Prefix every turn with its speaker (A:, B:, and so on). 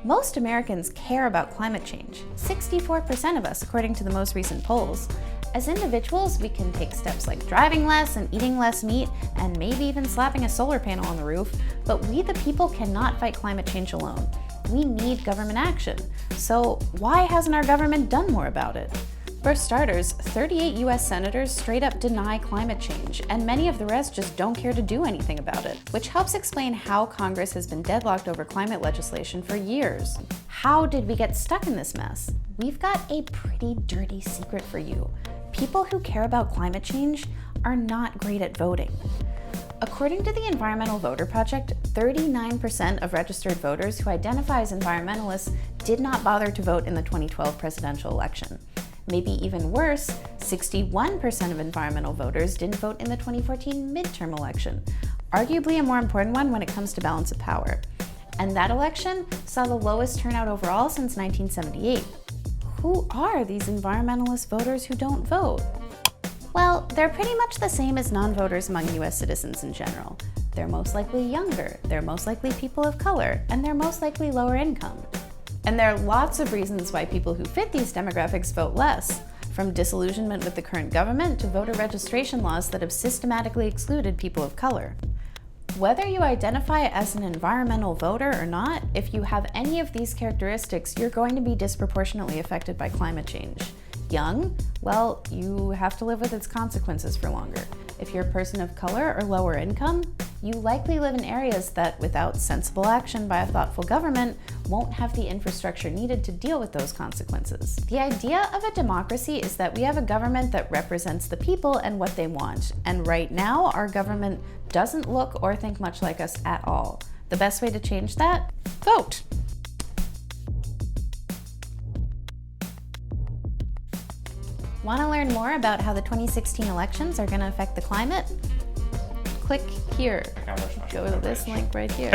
A: Most Americans care about climate change, 64% of us according to the most recent polls. As individuals, we can take steps like driving less and eating less meat, and maybe even slapping a solar panel on the roof, but we the people cannot fight climate change alone. We need government action. So why hasn't our government done more about it? For starters, 38 US senators straight up deny climate change, and many of the rest just don't care to do anything about it, which helps explain how Congress has been deadlocked over climate legislation for years. How did we get stuck in this mess? We've got a pretty dirty secret for you. People who care about climate change are not great at voting. According to the Environmental Voter Project, 39% of registered voters who identify as environmentalists did not bother to vote in the 2012 presidential election. Maybe even worse, 61% of environmental voters didn't vote in the 2014 midterm election, arguably a more important one when it comes to balance of power. And that election saw the lowest turnout overall since 1978. Who are these environmentalist voters who don't vote? Well, they're pretty much the same as non-voters among US citizens in general. They're most likely younger, they're most likely people of color, and they're most likely lower income. And there are lots of reasons why people who fit these demographics vote less, from disillusionment with the current government to voter registration laws that have systematically excluded people of color. Whether you identify as an environmental voter or not, if you have any of these characteristics, you're going to be disproportionately affected by climate change. Young? Well, you have to live with its consequences for longer. If you're a person of color or lower income, you likely live in areas that, without sensible action by a thoughtful government, won't have the infrastructure needed to deal with those consequences. The idea of a democracy is that we have a government that represents the people and what they want. And right now, our government doesn't look or think much like us at all. The best way to change that? Vote! Want to learn more about how the 2016 elections are going to affect the climate? Click here. Go to this link right here.